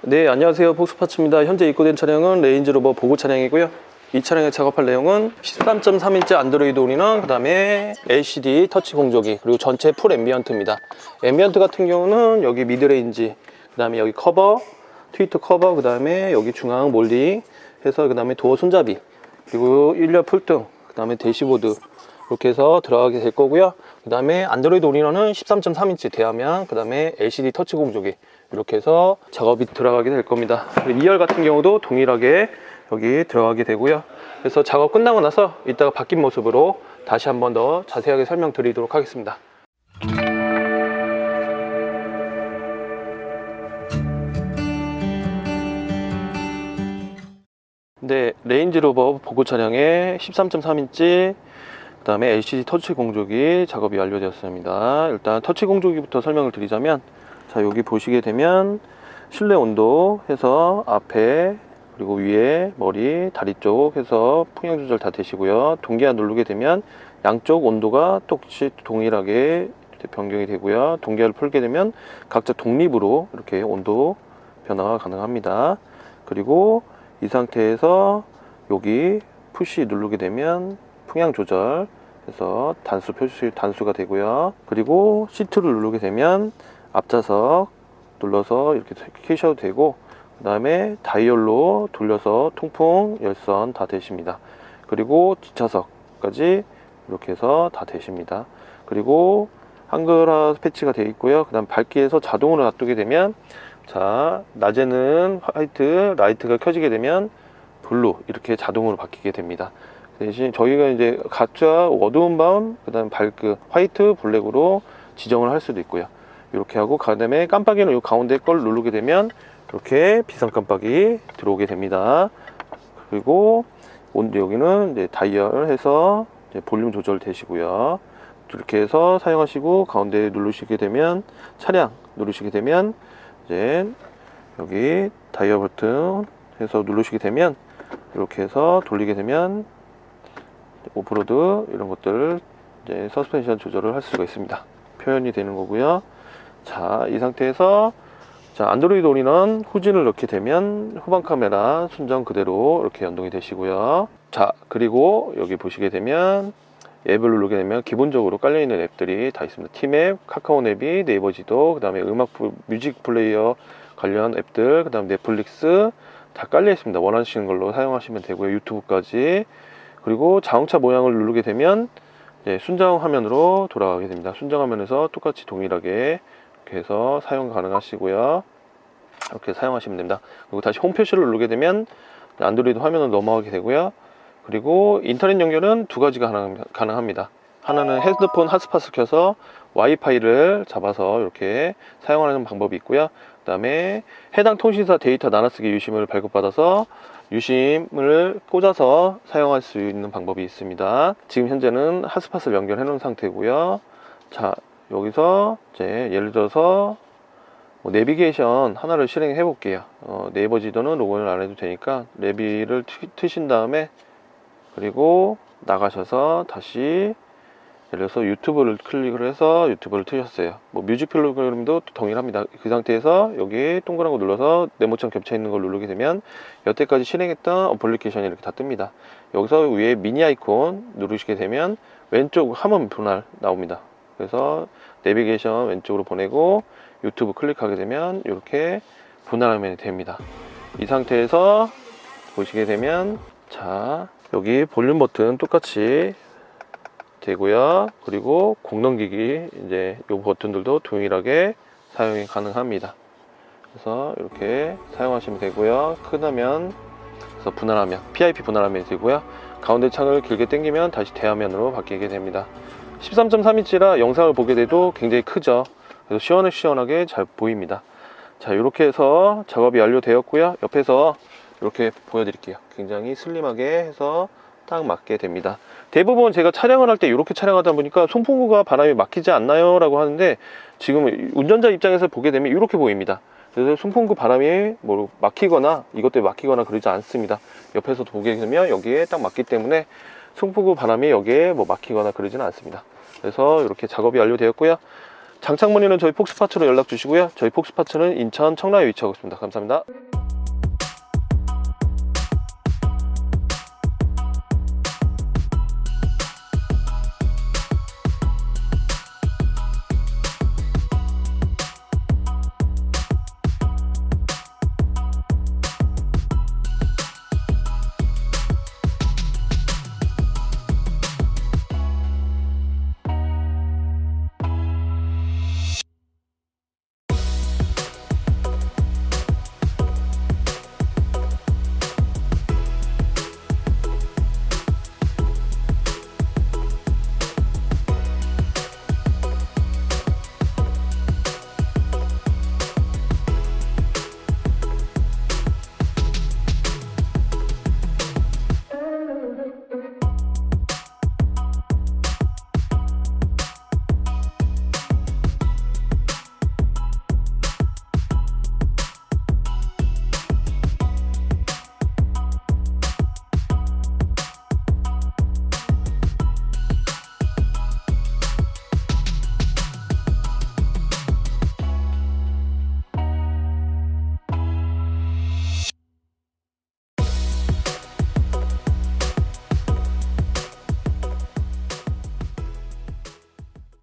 네, 안녕하세요. 폭스파츠입니다. 현재 입고된 차량은 레인지로버 보고 차량이고요. 이 차량에 작업할 내용은 13.3인치 안드로이드 올인원, 그 다음에 LCD 터치 공조기, 그리고 전체 풀 앰비언트입니다. 앰비언트 같은 경우는 여기 미드레인지, 그 다음에 여기 커버, 트위터 커버, 그 다음에 여기 중앙 몰딩 해서, 그 다음에 도어 손잡이, 그리고 1열 풀등, 그 다음에 대시보드 이렇게 해서 들어가게 될 거고요. 그 다음에 안드로이드 올인원은 13.3인치 대화면, 그 다음에 LCD 터치 공조기 이렇게 해서 작업이 들어가게 될 겁니다. 2열 같은 경우도 동일하게 여기 들어가게 되고요. 그래서 작업 끝나고 나서 이따가 바뀐 모습으로 다시 한번 더 자세하게 설명드리도록 하겠습니다. 네, 레인지로버 보고 차량에 13.3인치 그 다음에 LCD 터치 공조기 작업이 완료되었습니다. 일단 터치 공조기부터 설명을 드리자면, 자, 여기 보시게 되면 실내 온도 해서 앞에 그리고 위에 머리 다리 쪽 해서 풍량 조절 다 되시고요. 동기화 누르게 되면 양쪽 온도가 똑같이 동일하게 변경이 되고요. 동기화를 풀게 되면 각자 독립으로 이렇게 온도 변화가 가능합니다. 그리고 이 상태에서 여기 푸시 누르게 되면 풍량 조절 해서 단수 표시 단수가 되고요. 그리고 시트를 누르게 되면 앞좌석 눌러서 이렇게 켜셔도 되고, 그 다음에 다이얼로 돌려서 통풍 열선 다 되십니다. 그리고 뒷좌석까지 이렇게 해서 다 되십니다. 그리고 한글화 패치가 되어 있고요. 그 다음 밝기에서 자동으로 놔두게 되면, 자, 낮에는 화이트 라이트가 켜지게 되면 블루 이렇게 자동으로 바뀌게 됩니다. 대신 저희가 이제 각자 어두운 밤, 그 다음 화이트 블랙으로 지정을 할 수도 있고요. 이렇게 하고, 그 다음에 깜빡이는 이 가운데 걸 누르게 되면 이렇게 비상 깜빡이 들어오게 됩니다. 그리고 여기는 이제 다이얼 해서 이제 볼륨 조절 되시고요. 이렇게 해서 사용하시고, 가운데 누르시게 되면 차량 누르시게 되면 이제 여기 다이얼 버튼 해서 누르시게 되면 이렇게 해서 돌리게 되면 오프로드 이런 것들을 이제 서스펜션 조절을 할 수가 있습니다. 표현이 되는 거고요. 자, 이 상태에서 자, 안드로이드 올인원 후진을 넣게 되면 후방 카메라 순정 그대로 이렇게 연동이 되시고요. 자, 그리고 여기 보시게 되면 앱을 누르게 되면 기본적으로 깔려있는 앱들이 다 있습니다. 티맵, 카카오 앱이, 네이버 지도, 그 다음에 뮤직 플레이어 관련 앱들, 그 다음 넷플릭스 다 깔려 있습니다. 원하시는 걸로 사용하시면 되고요. 유튜브까지. 그리고 자동차 모양을 누르게 되면 순정 화면으로 돌아가게 됩니다. 순정 화면에서 똑같이 동일하게 이렇게 해서 사용 가능하시고요. 이렇게 사용하시면 됩니다. 그리고 다시 홈 표시를 누르게 되면 안드로이드 화면으로 넘어가게 되고요. 그리고 인터넷 연결은 두 가지가 가능합니다. 하나는 핸드폰 핫스팟을 켜서 와이파이를 잡아서 이렇게 사용하는 방법이 있고요. 그 다음에 해당 통신사 데이터 나눠쓰기 유심을 발급받아서 유심을 꽂아서 사용할 수 있는 방법이 있습니다. 지금 현재는 핫스팟을 연결해 놓은 상태고요. 자, 여기서 이제 예를 들어서 내비게이션 하나를 실행해 볼게요. 네이버 지도는 로그인을 안 해도 되니까 내비를 트신 다음에, 그리고 나가셔서 다시 예를 들어서 유튜브를 클릭을 해서 유튜브를 트셨어요. 뮤직 프로그램도 동일합니다. 그 상태에서 여기 동그란 거 눌러서 네모창 겹쳐 있는 걸 누르게 되면 여태까지 실행했던 어플리케이션이 이렇게 다 뜹니다. 여기서 위에 미니 아이콘 누르시게 되면 왼쪽 화면 분할 나옵니다. 그래서 내비게이션 왼쪽으로 보내고 유튜브 클릭하게 되면 이렇게 분할 화면이 됩니다. 이 상태에서 보시게 되면, 자, 여기 볼륨 버튼 똑같이 되고요. 그리고 공 넘기기 이제 이 버튼들도 동일하게 사용이 가능합니다. 그래서 이렇게 사용하시면 되고요. 큰 화면, 그래서 분할화면, PIP 분할화면이 되고요. 가운데 창을 길게 당기면 다시 대화면으로 바뀌게 됩니다. 13.3인치라 영상을 보게 돼도 굉장히 크죠. 그래서 시원하게 잘 보입니다. 자, 이렇게 해서 작업이 완료되었고요. 옆에서 이렇게 보여드릴게요. 굉장히 슬림하게 해서 딱 맞게 됩니다. 대부분 제가 촬영을 할 때 이렇게 촬영하다 보니까 송풍구가 바람이 막히지 않나요? 라고 하는데, 지금 운전자 입장에서 보게 되면 이렇게 보입니다. 그래서 송풍구 바람이 막히거나 이것 때문에 막히거나 그러지 않습니다. 옆에서 보게 되면 여기에 딱 맞기 때문에 송풍구 바람이 여기에 막히거나 그러지는 않습니다. 그래서 이렇게 작업이 완료되었고요. 장착 문의는 저희 폭스파츠로 연락 주시고요. 저희 폭스파츠는 인천 청라에 위치하고 있습니다. 감사합니다.